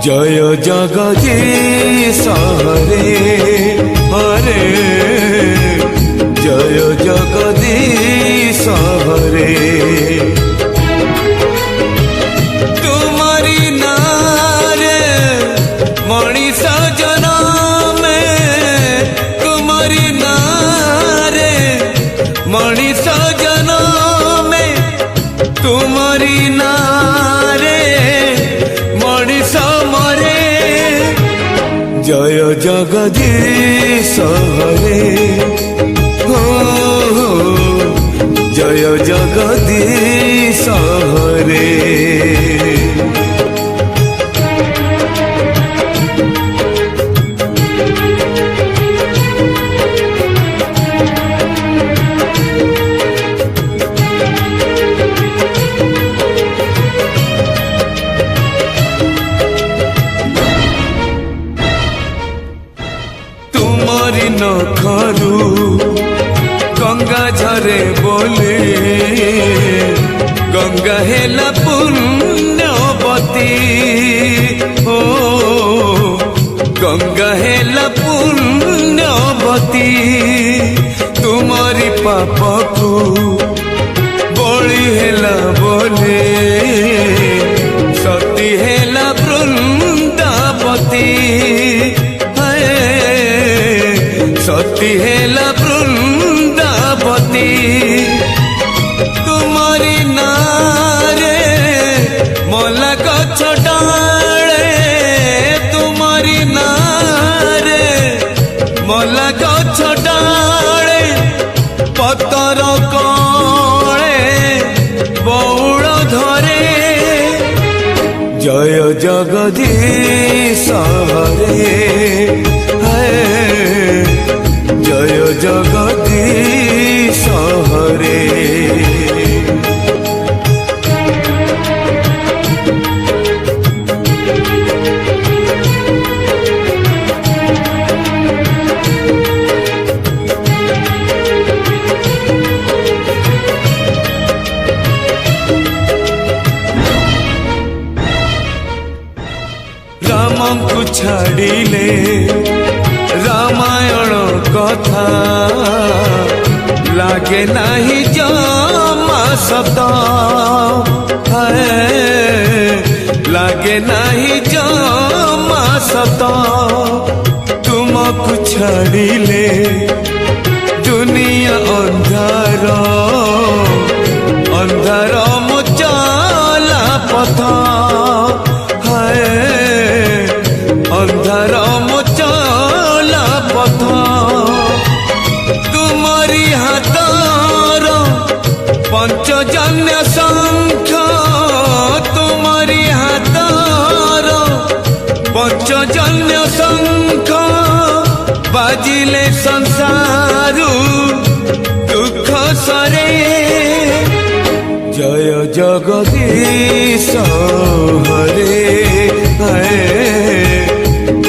जय जगदीश हरे हरे जय जगदीश हरे तुम्हारी नारे मनीष जन्म तुम्हारी नारे मनीष जन्म तुम्हारी नारे मनीष मरे जय जगदीश हरे हो जय जगदीश हरे तुम्हारी नखरू गंगा झरे बोले गंगा हेला पुण्यवती हो गंगा हेला पुण्यवती तुम्हारी पाप को बड़ी हेला बोले सती हेला वृंदावती सती हेला वृंदावती तुम्हारी नारे मला गछ डाले तुम्हारी नारे मला गछ डाले पतर कले बौल धरे जय जगदीश हरे जय जगदीश हरे राम को छाड़िले रामायण कथा लागे नहीं जमा शब्द लागे नहीं जमा शब्द तुमको छाड़िले दुनिया अंधार अंधार मुचला पथ अंधार मुचला पथ तुम्हारी हाथर पंचजन्य शंख तुम्हारी हाथर पंचजन्य शंख बाजिले संसारू दुख सरे जय जगदीश हरे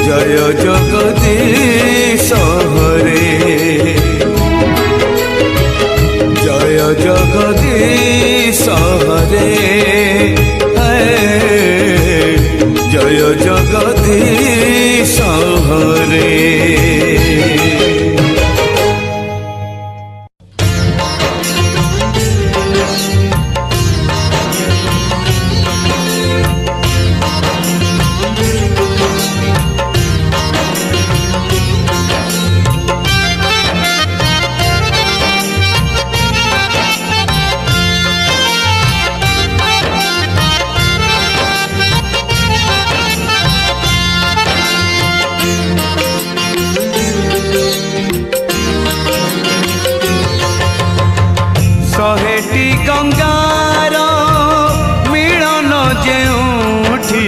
जय जगदीश हरे जय जगदीश हरे जय जगदीश हरे शहेटी गंगार मिलन जेउठी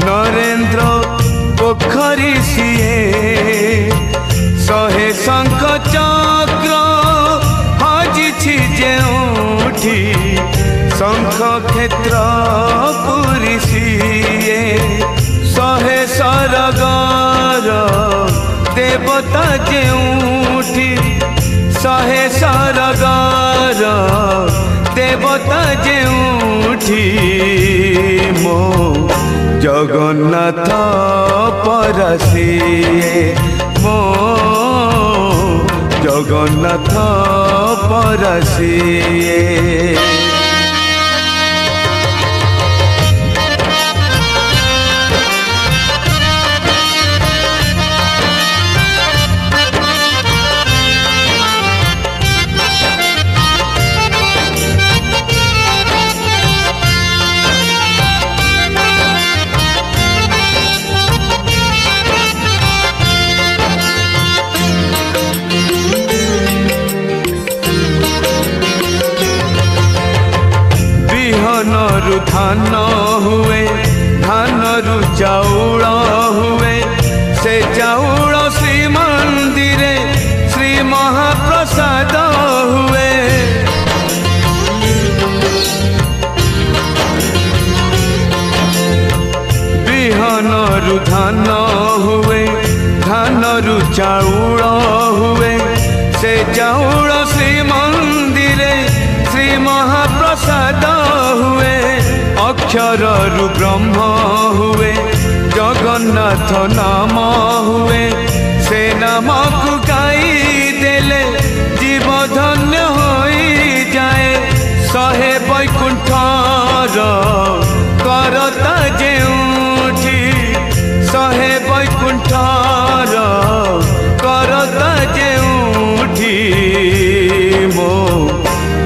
नरेंद्र पोखरी सीए शहे शंख चक्र हजिछि जेउठी शंख क्षेत्र पुरी सीए शहे सरगर देवता जेउठी शहे सरगर देवता जेउठी मो जगन्नाथ परसिए मो जगन्नाथ परसिए धान हुए धान रु चाउल हुए से चाउल श्री मंदिर श्री महाप्रसाद हुए बिहन रु धान हुए धान रु चाउल हुए से चाउल श्री मंदिर श्री महाप्रसाद हुए अक्षर रु ब्रह्म हुए जगन्नाथ नाम हुए से नाम को गाई देले जीव धन्य होई जाए सहे वैकुंठर करता जेउठी सहे वैकुंठर करता जेउठी मो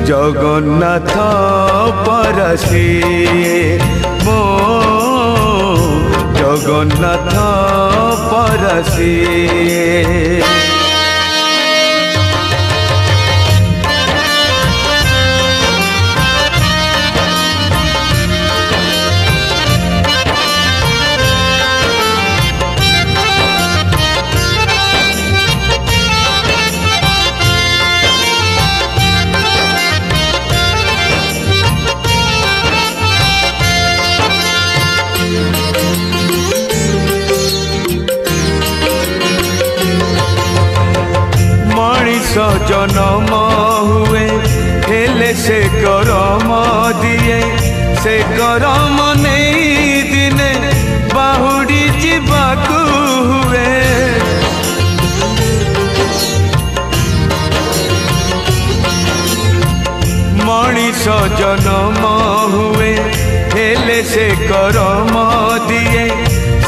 जगन्नाथ परसिए मो जगन्नाथ परसिए जन्म हुए हेले से करम दिए से करम नहीं दिने बाहुड़ी जीवाकू हुए मनीष जन्म हुए हेले से करम दिए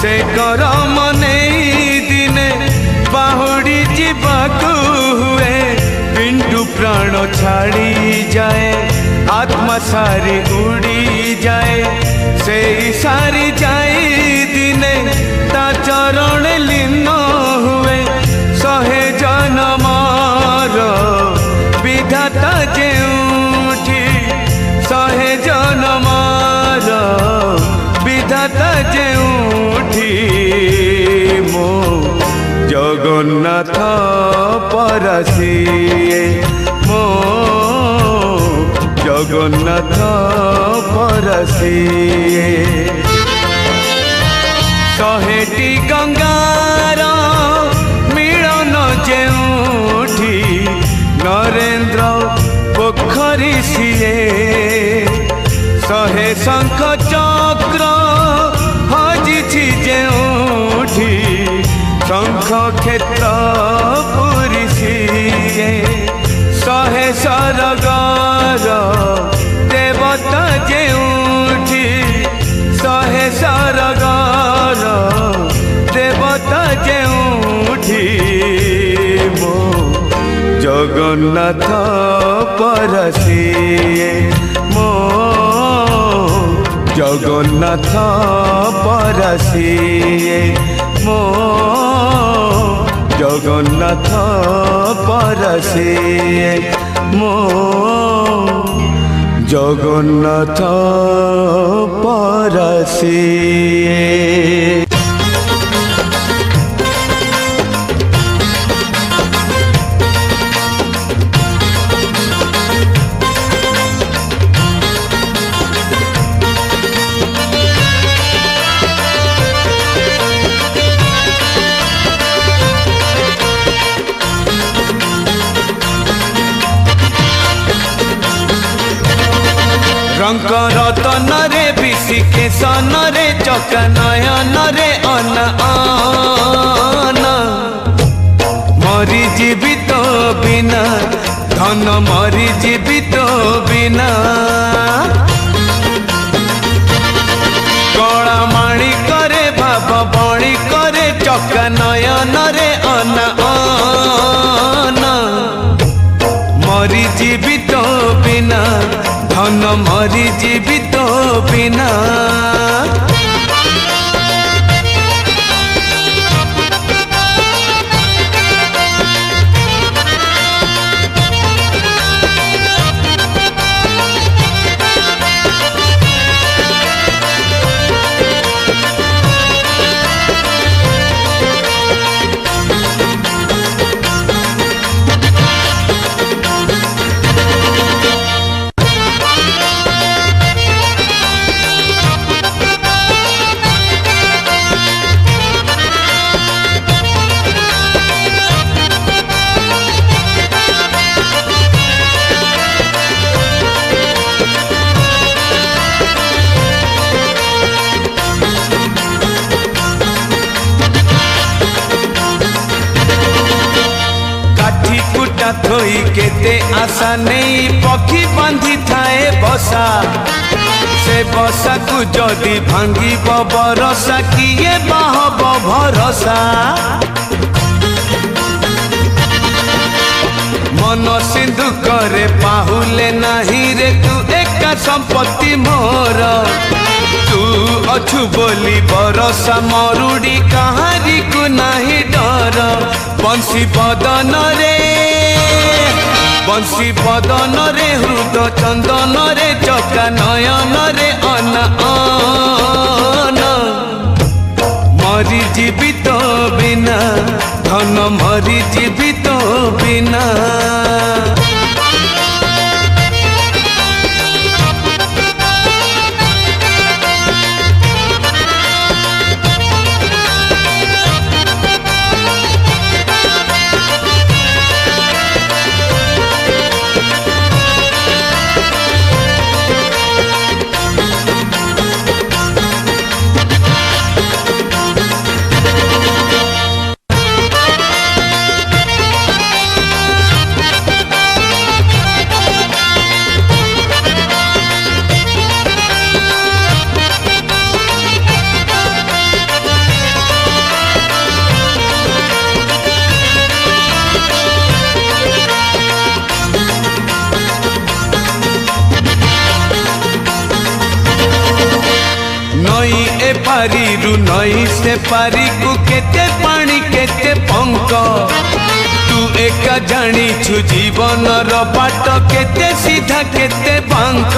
से करम नहीं दिने बाहुड़ी जीवाकू हुए पिंडु प्राण छाड़ी जाए आत्मा सारी उड़ी जाए से सारी जाए दिने ता चरण लीन हुए सहे जनमार विधाता जेउठी सहे जनमार विधाता जेउठी मो जगन्नाथ परसिए मो जगन्नाथ परसिए शहेटी गंगार मिलन जेउठी नरेंद्र पोखरी सिए शहे शंख चक्र हजिछि जेउठी शंख क्षेत्र पुरी सिए शहे सरगार देवता जेउठी शहे सरगार देवता जेउठी मो जगन्नाथ परसिए मो जगन्नाथ परसिए मो जगन्नाथ परसिए मो जगन्नाथ परसिए रंग रतन रे विषि केशन रे चका नयन रे अन अन मरी जीवित बिना धन मरी जीवित बिना कला माणी करे भाव बणी करे चका नयन रे अन अन मरी जीवित बिना धन मरी जीवित बिना थोई केते आशा नहीं पक्षी बांधी थाए बसा से बसा को जदि भांगी बरसा किए बाहब भरसा मन सिंधु करे पाहुले नहीं रे तू एका संपत्ति मोर तू अछु बोली भरोसा मरुड़ी कहारी को नहीं डर बंशी बदन रे बंशी बदन रे हृद चंदन रे चका नयन रे अन अन मरी जीवित बिना धन मरी जीवित बिना पारिरु नई से पारी को केते पानी केते पंक तू एका जानी छु जीवन रो बाट केते सीधा केते बांक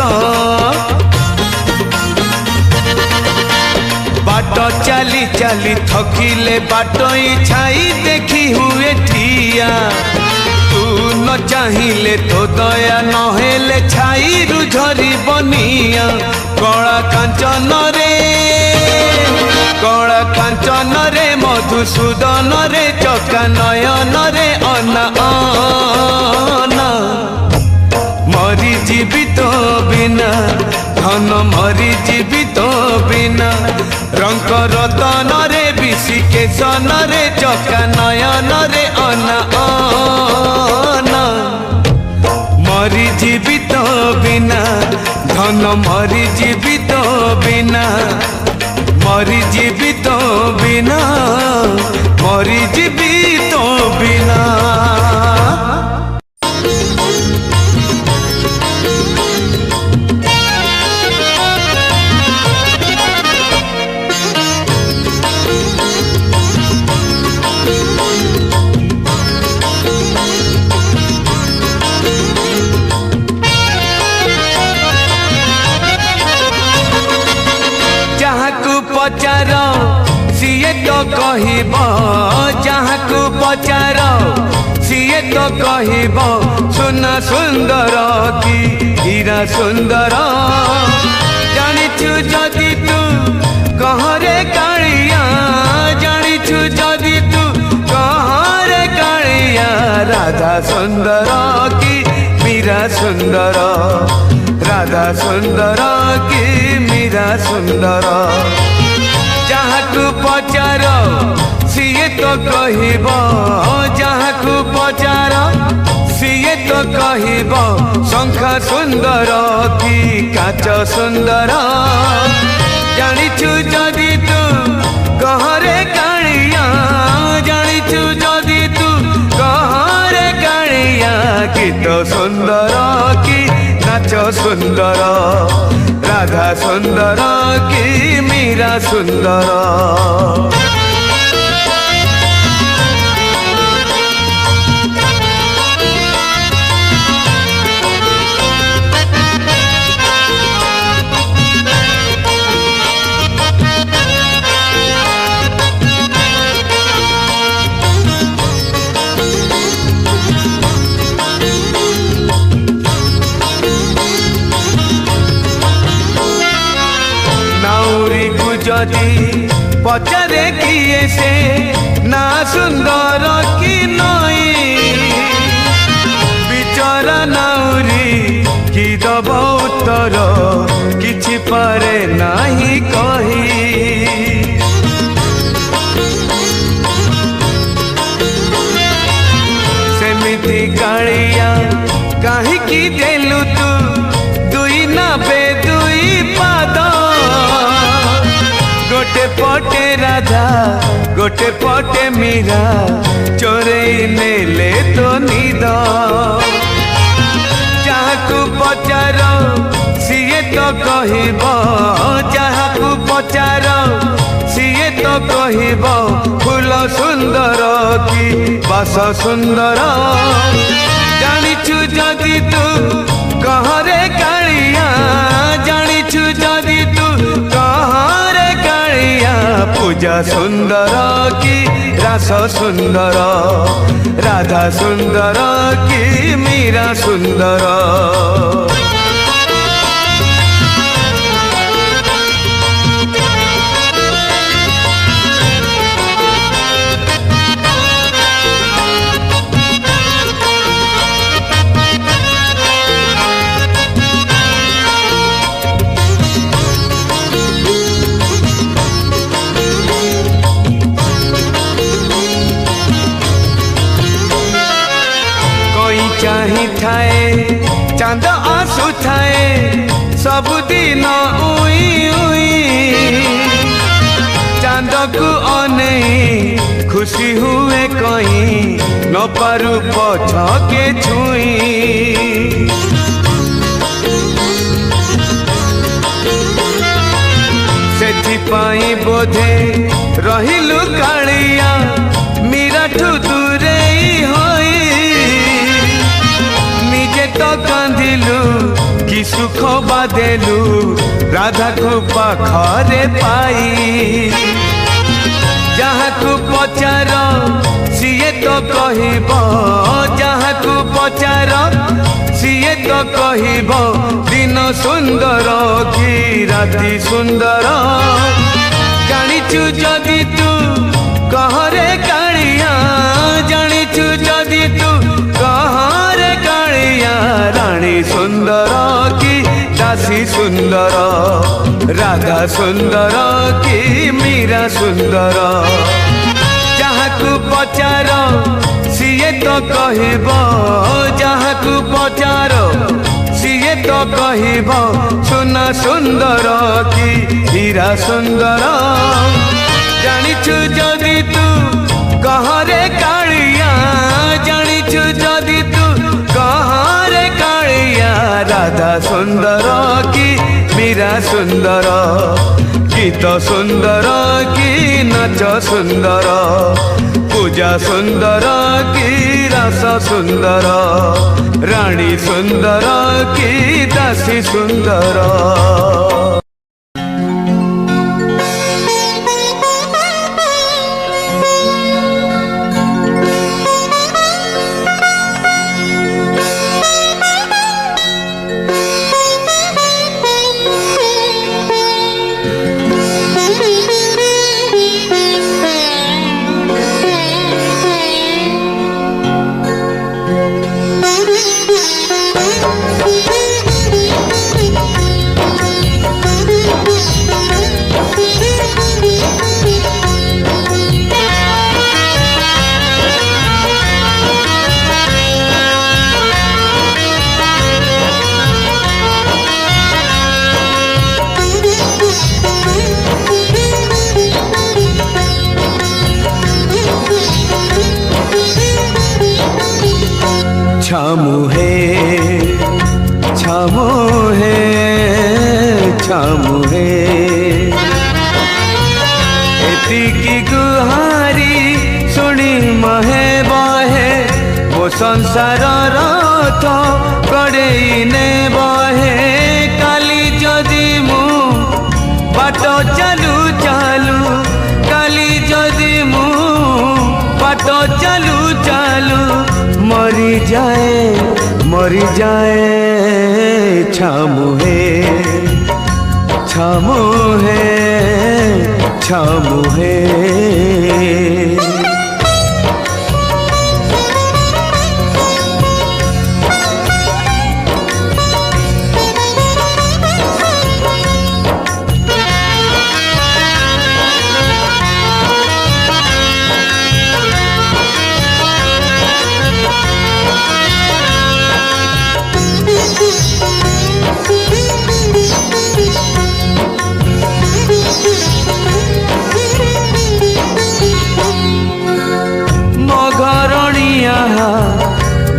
बाट चाली चाली थकिले बाट छाई देखी हुए ठिया तू न चाहिए तो दया न हेले छाई रु झरी बनिया कला कांचन रे कला कांचन रे मधुसूदन रे चका नयन रे अन अन मरी जीवित बिना धन मरी जीवित बिना रंग रतन रे विषि केशन रे चका नयन रे अन अन मरी जीवित बिना धन मरी जीवित बिना मरी जीवित बिना मरी जीवित बिना पचार सीए तो कहब जहाँ को पचार सीए तो कहब सुना सुंदर की हीरा सुंदर जानिछु जदि तू कहरे कालिया जानिछु जदि तू कहरे कालिया राधा सुंदर की मीरा सुंदर राधा सुंदर की मीरा मीरा सुंदर जहाँ को पचार सीए तो कहब जहाँ को पचार सीए तो कहब शंखा सुंदर कि काच सुंदर जानिछु जदि तू कहरे कालिया जानिछु जदि तू कहरे कालिया गीत सुंदर कि नाच सुंदर राधा सुंदर कि मीरा सुंदर जदि पचारे किए से ना सुंदर कि नई बिचारा नाउरी कि दब उत्तर किछि पारे नाही कही सेमिति कालिया काहिकी देलु तू दुई ना बे दुई पाद गोटे पटे राधा गोटे पटे मीरा चोरे नेले तो निद जहाँ को पचार सीए तो कहब जहाँ को पचार सीए तो कहब फूल सुंदर कि बास सुंदर जानिछु जदि तू कहरे कालिया जानिछु जदि तू कहरे पूजा सुंदर कि रास सुंदर राधा सुंदर कि मीरा सुंदर चाही थाए चांद आसु थाए सबुदिन उई उई चांद को अने खुशी हुए कहीं न पारू पछ के छुई सेथिपाई बोधे रहिलु कालिया मीराठू दूरे होई तो कांदिलु कि सुख बादेलु राधा को पाखरे पाई जहाँ को पचार सीए तो कहब जहाँ को पचार सीए तो कहब दिन सुंदर कि राति सुंदर जानिछु जदि तू कहरे कालिया जानिछु जदि तू कहरे कालिया रानी सुंदर कि दासी सुंदर राधा सुंदर कि मीरा सुंदर जहाँ को पचार सीए तो कहब जहाँ को पचार सीए तो कहब सुना सुंदर कि हीरा सुंदर जानिछु जदि तू कहरे कालिया जानिछु जदि तू कहरे कालिया राधा सुंदर कि मीरा सुंदर गीत सुंदर कि नाच सुंदर पूजा सुंदर कि रस सुंदर रानी सुंदर कि दासी सुंदर छामुहे छामुहे छामुहे एतिकी गुहारी शुणी महे बहे मो संसार रथ कड़े ने बहे काली जदि मु बाट चालू चालू काली जदि मु बाट चालू चालू मरी जाए छामुहे छामुहे छामुहे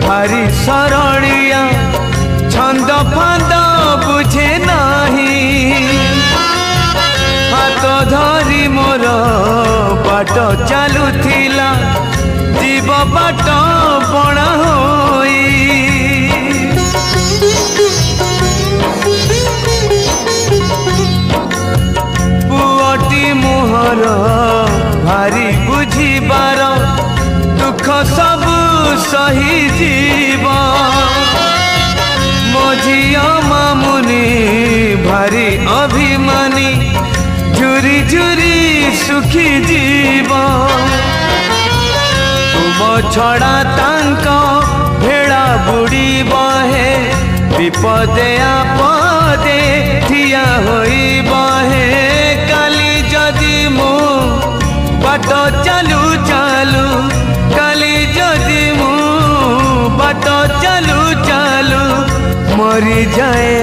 भारी सरलिया छंद फांद बुझे नहीं हाथ धरी मोर बाट चलुथिला जीव बाट बणा होई पुअटी मुहर भारी बुझिबार दुख सब सही जीव मो झिया मामुनी भारी अभिमानी झुरी झुरी सुखी जीव तुम छड़ा तांक भेड़ा बुड़ी बहे विपदे आपदे ठिया होई बहे काली जदि मु बाट चालू चालू काली जदि मु बाट चालू चालू मरी जाए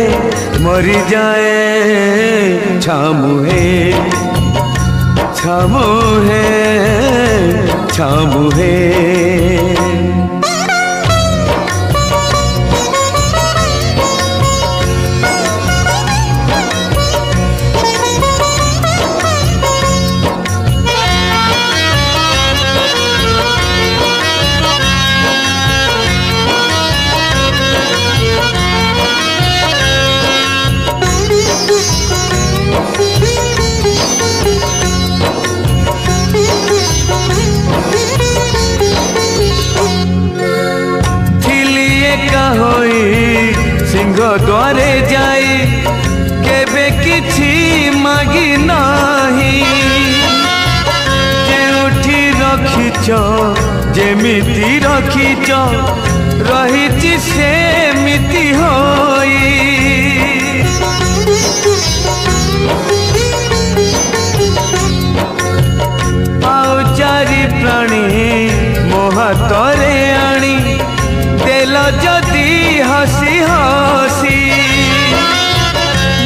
छामुहे छामुहे छामुहे सिंह द्वारे जाई केबे किछि मागी नाही जेउठी रखिच जेमिति रखिच रहिछि सेमिति होई आउ चारि प्राणी मोहातरे आनी तेल जदि हसी हसी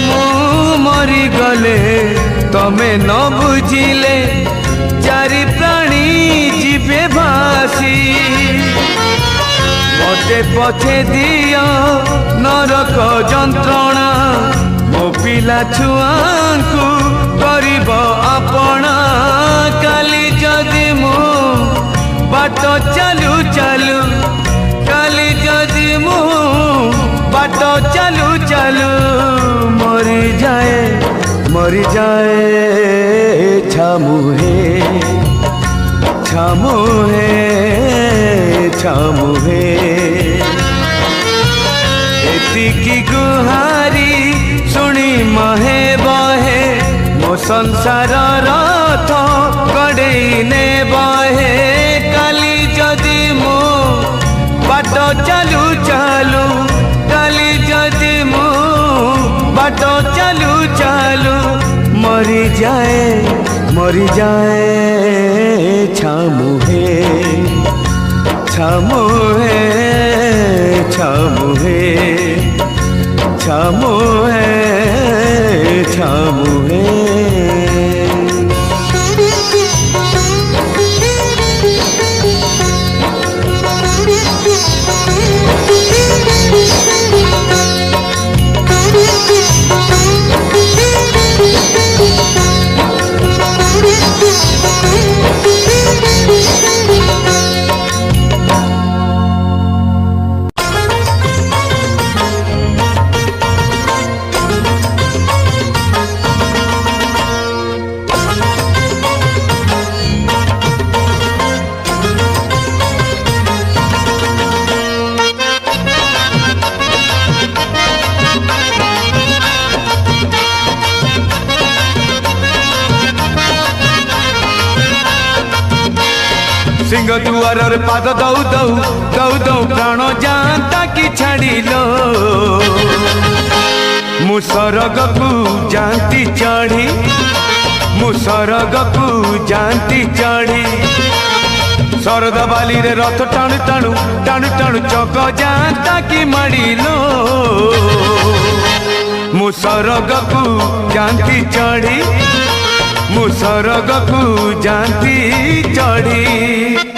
मु मरी गले तमे न बुझिले चारि प्राणी जीवे भासी मते पछे दियो नरक जंत्रणा मो पिला छुआंकु करिब आपणा काली जदि मु बाट चालू चालू काली जदि मु बाट चालू चालू मरी जाए छामुहे छामुहे छामुहे एतिकी गुहारी शुणी महे बहे मो संसार रथ कड़े ने बहे काली जदि मु बाट चालू चालू काली जदि मु बाट चालू चालू मरी जाए छामुहे छामुहे छामुहे छामुहे छामुहे सिंह दुआर पाद दौ दौ दौ दौ प्राण जाता कि छाड़िलो मु सरगकु जाती चढ़ी मु सरगकु जाती चढ़ी शरद बाली रे रथ टाणु टाणु टाणु टाणु चक जाता कि माड़िलो मु सरगकु जाती चढ़ी मु सरगकु जाती चढ़ी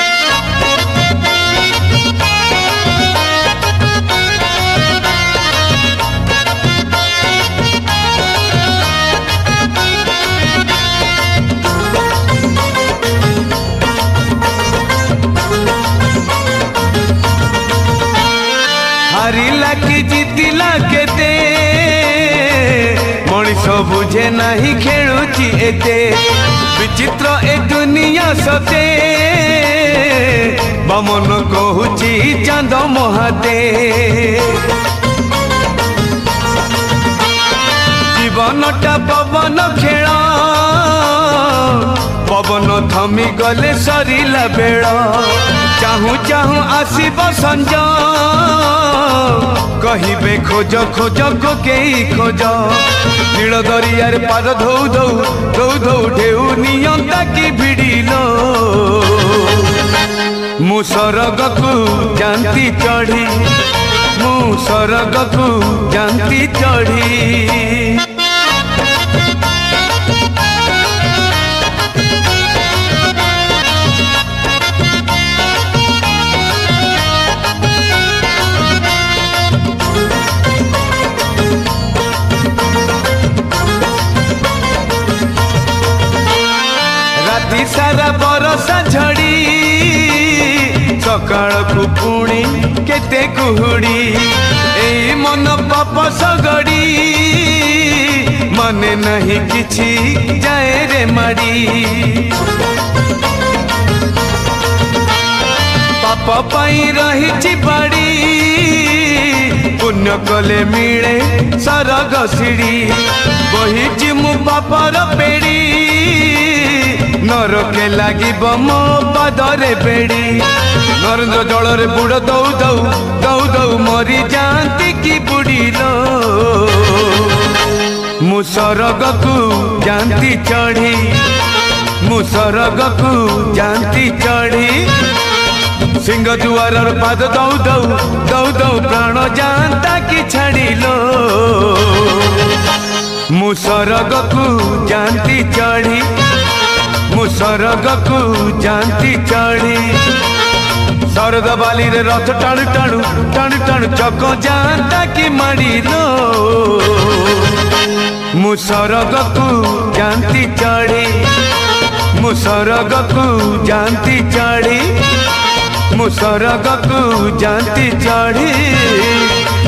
हारिला कि जीतिला केते मनीष बुझे नहीं खेलुची एते विचित्र ए दुनिया सते बमन कहूची चांद महाते जीवनटा पवन खेल पवन थमी गले सरिला बेड़ चाहू चाहू आसीब संज कहिबे खोज खोज को केई खोज नील दरियार पाद धौ धौ धौ धौ ढेउ नियंता कि भिड़िलो मु सरगकु जाती चढ़ी मु सरगकु जाती चढ़ी सारा बरसा झड़ी सकाळ को पुणी केते कुहुड़ी ए मन पाप सगड़ी मने नहीं किछि जाए रे माड़ी पाप पाई रही बाड़ी पुण्य कले मिले सरग सीढ़ी बही मु पापर पेड़ी नरके लागिब मो पादरे बेड़ी नरेंद्र जल बुड़ दौ दौ दौ दौ मरी जाती कि बुड़िलो मु सरगकु जाती चढ़ी मु सरगकु जाती चढ़ी सिंह दुआर पाद दौ दौ दौ दौ प्राण जाता कि छाड़िलो मु सरगकु जाती चढ़ी मु सरगकु जाती चढ़ी शरद बाली रे रथ टाणु टाणु टाणु टाणु चक जाता कि माड़िलो मु सरगकु जाती चढ़ी मु सरगकु जाती चढ़ी मु सरगकु जाती चढ़ी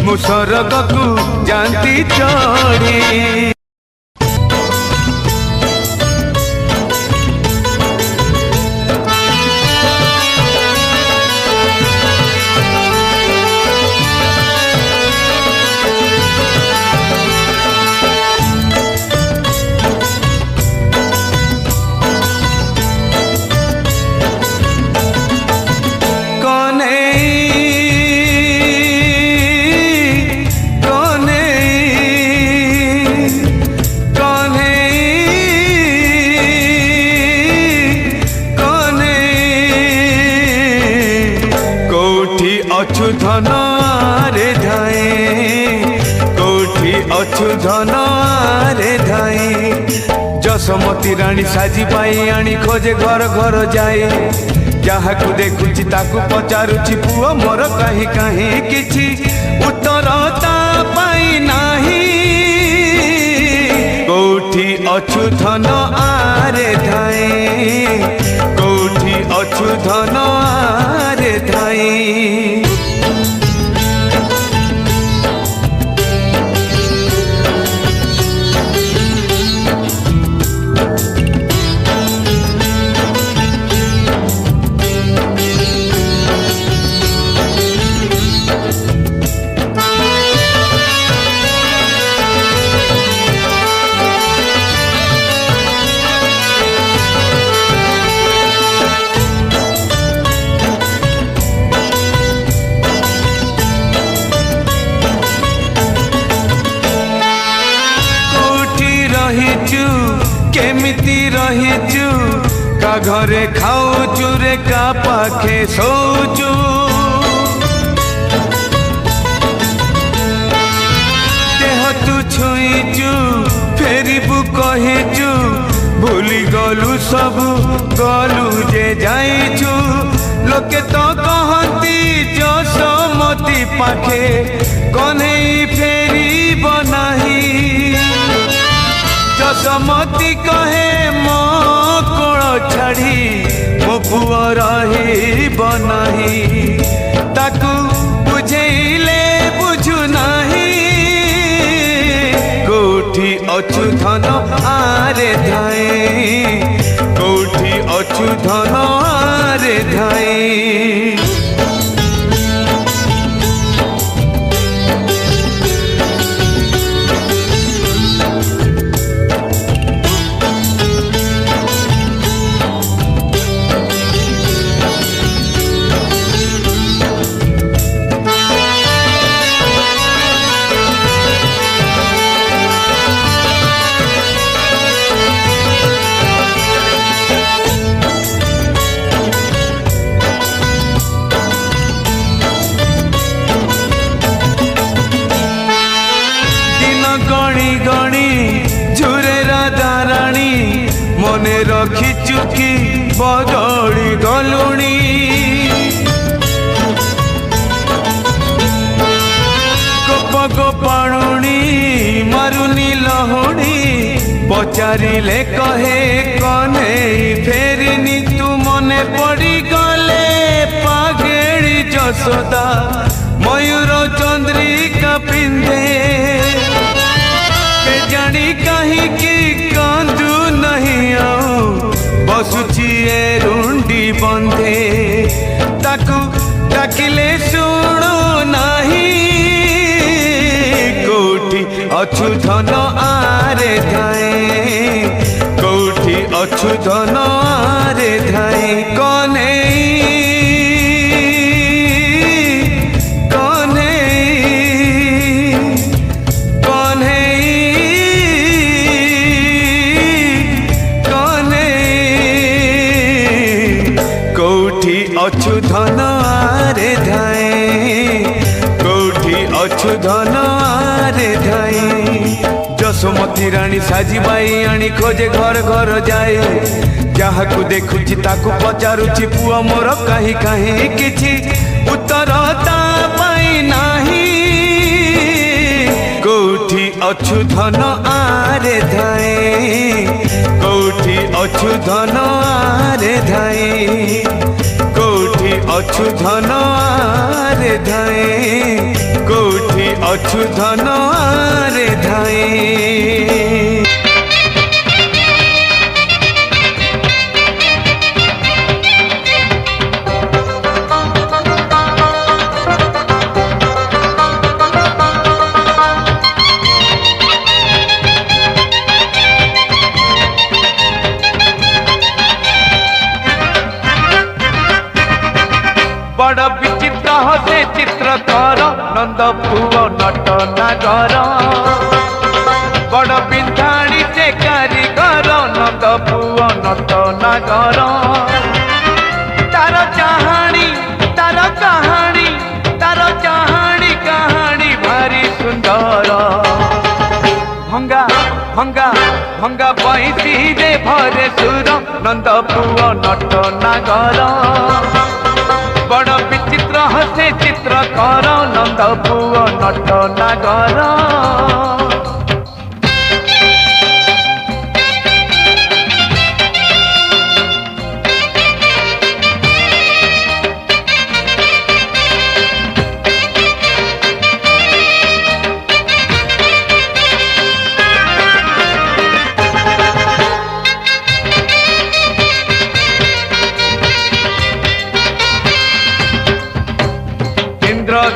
मु सरगकु जाती चढ़ी धन रे धाए कोठी अछु धन रे धाए जसमती रानी साजी पाई आनी खोजे घर घर जाए जहाँ को देखुची ताकू पचारुची पुओ मोर कहीं कहीं किछि उत्तर ता पाई नाही कोठी अछु धन आरे धाए कोठी अछु धन आरे धाए घरे खाऊचु रे का पाखे सोचु देह तू छुईचु फेरिबु कहिचु भूली गलु सब गलु जे जाइचु लोके तो कहती जसमती पाखे कन्हई फेरी बनाही जसमती कहे मो कोल छाड़ी मो पुआ रही बनाही ताकू बुझेले बुझु नाही कोठी अछु धन आरे धाई कोठी अछु धन आरे धाई मने रखी चुकी बदली गलुणी गोप गोपाणुणी मारुनी लहुणी पचारिले कहे कने फेरिनी तू मने पड़ी गले पागेड़ी जसोदा मयूर चंद्रिका पिंधे जानी कहीं की कांदू नहीं आऊं बसुची ए रुंडी बंधे ताकू डाकिले सुनो नहीं कोठी अछु धन आरे धाए कोठी अछु धन आरे धाए कने अछु धन आरे धाई कोठी अछु धन आरे धाई जसमती रानी साजी बाई आनी खोजे घर घर जाए जहा को देखुची ताकू पचारुची पुआ मोर कहीं कहीं किछि उत्तर ता पाई नाही कोठी अछु धन आरे धाई कोठी अछु धन आरे धाई कोठी अछु धन आरे धाई कोठी अछु धन आरे धाई बड़ विचित्र हसे चित्रकर नंद पुओ नट नागर बड़ बिंधाणी से कारीगर नंद पुओ नट नागर तार चाहाणी तार कहानी तार चाहाणी कहानी भारी सुंदर भंगा भंगा भंगा पैसी दे भरे सुर नंद पुओ नट नागर बड़ विचित्र हसे चित्रकर नंद पुओ नट नागर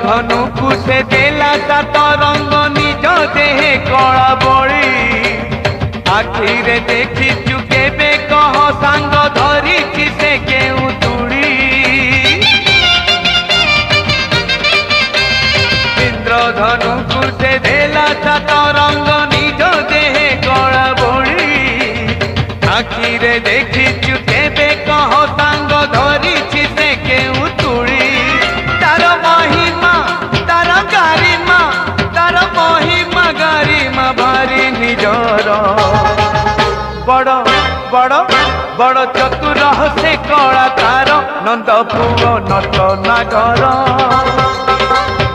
धनु कुसे देला सात रंग निज देहे कला बड़ी आखिरे देखी चुके कह सांग धरी से केउ तुड़ी इंद्रधनु कुसे देला सात रंग निज देहे कला बड़ी आखिरे देखी चुके बड़ बड़ बड़ चतुर से कलाकार नंद पुओ नट नागर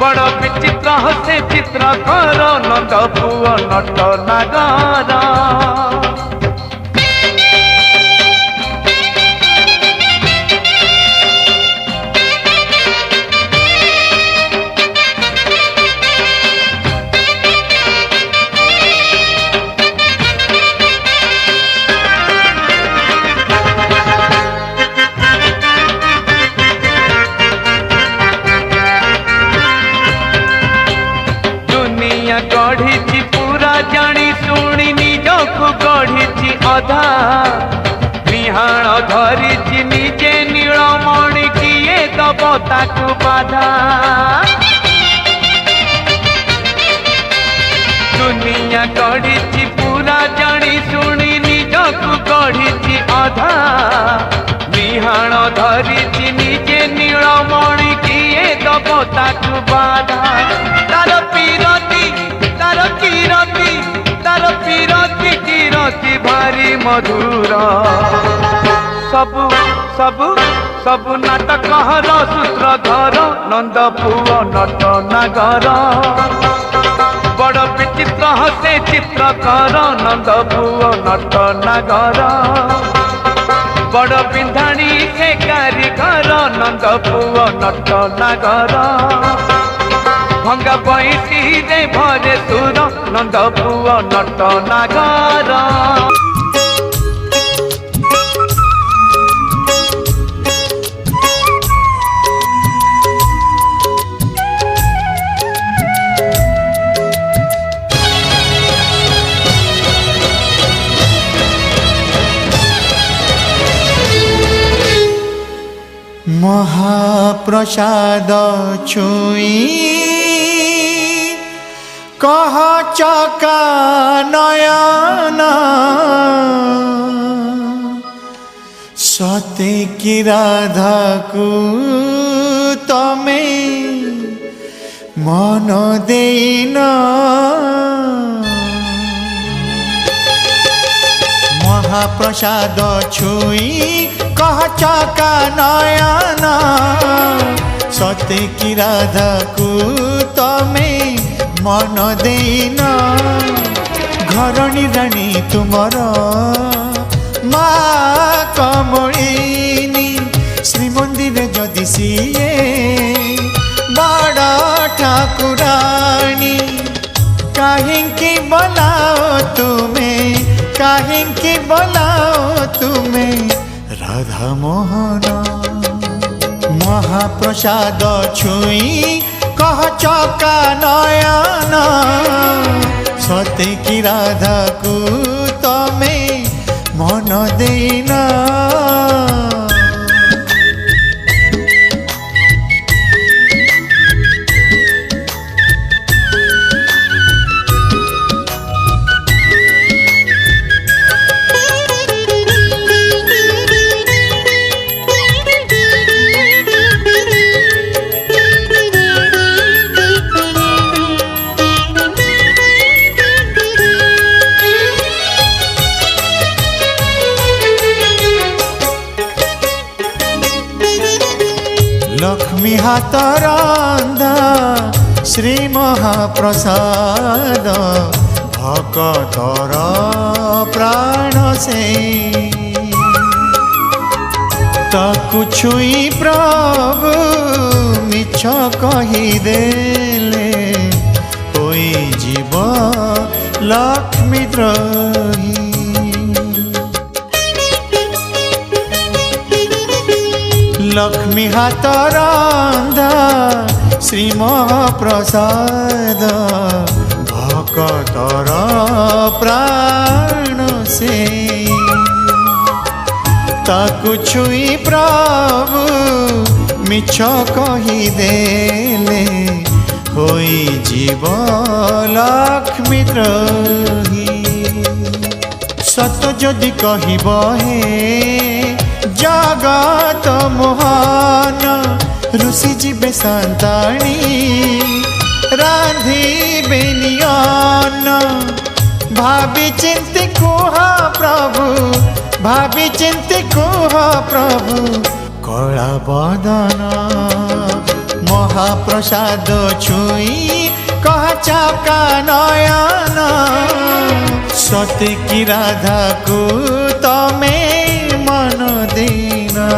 बड़ विचित्र से चित्रकर नंद पुओ नट नागर गढ़ी पूरा जानी शुणी निजकु गढ़ी अधा विहाण धरी निजे नीलमणि किए दब ताकु बाधा दुनिया गढ़ी पूरा जानी शुणी निजकु गढ़ी अधा विहाण धरी निजे नीलमणि किए दब ताकु बाधा तार पीरती तार पीरती कीरती भारी मधुर सबु सबु सबु नाटक हर सूत्रधर नंद पुओ नट नागर बड़ विचित्र से चित्रकर नंद पुओ नट नागर बड़ बिंधाणी से कारीगर नंद पुओ नट नागर भंगा बैसी दे भरे सुर नंद पुओ नट नागर महाप्रसाद छुई कह चका नयन सते की राधा को तमे मन देन महाप्रसाद छुई कह चका नयन सते की राधा को तमे मन देन घरणी राणी तुमर माँ कमलिनी श्रीमंदिर जदि सीए बड़ ठाकुराणी काहिंकी बोलाओ तुमे राधा मोहन महाप्रसाद छुई कह चका नयन सते की राधा को तमे मन देन लक्ष्मी हाथ रंधा श्री महाप्रसाद भक्तर प्राण से ताकु छुई प्रभु मिछ कहीदेले होई जीव लक्ष्मी द्रोही लक्ष्मी हाथ रंधा श्री महाप्रसाद भक्तर प्राण से ताकु छुई प्रभु मिछ कहीदेले होई जीव लक्ष्मी द्रोही सत जदि कहब हे जगत मोहन ऋषि जीवे संताणी रांधी बेनियन भाभी चिंती कुह प्रभु भाभी चिंती कुह प्रभु कला बदन महाप्रसाद छुई कह चाका नयन सत्य की राधा को तमे मन दीना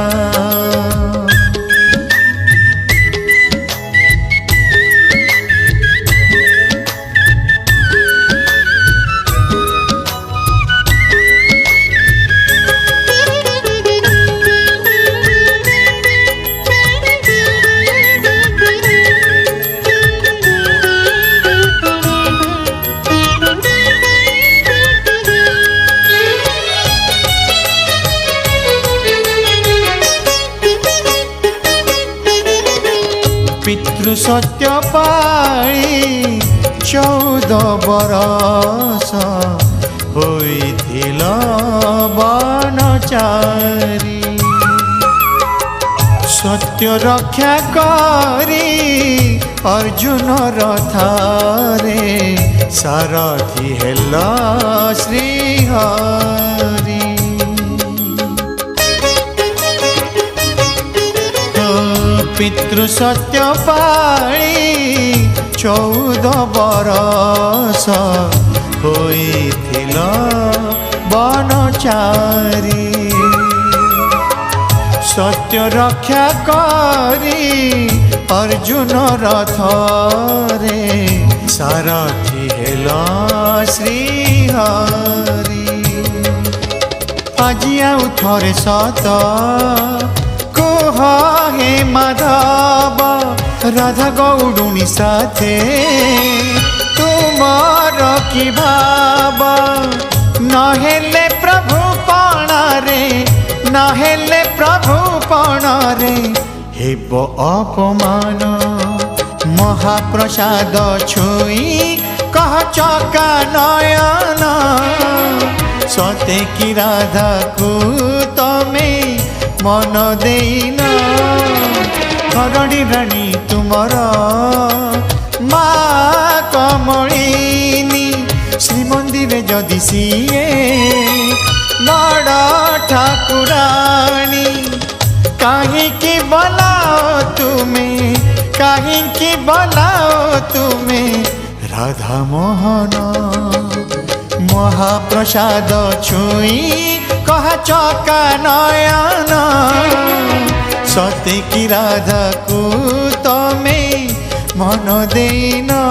पितृ सत्य पाई 14 बरस होइथिल बनचारी सत्य रक्षा करी अर्जुन रथारे सारथी हेल श्रीहरि पितृ सत्य पाई 14 बरस होइथिल बनचारी सत्य रक्षा करी अर्जुन रथरे सारथी हेल श्रीहरि আজি आउ थरे सत हे माधव राधा गौडुनी साथे तुमार की भाव नहेले प्रभु पणारे नहेले प्रभु पणारे हेब अपमान महाप्रसाद छुई कह चका नयन सते की राधा को तमे मन देना धरणी राणी तुमर माँ कमलिनी श्रीमंदिर जदि सीए बड़ ठाकुराणी कहीं बोलाओ तुम्हें राधा मोहन महाप्रसाद छुई कह चका नयन सत्य की राधा को तमे मन देना।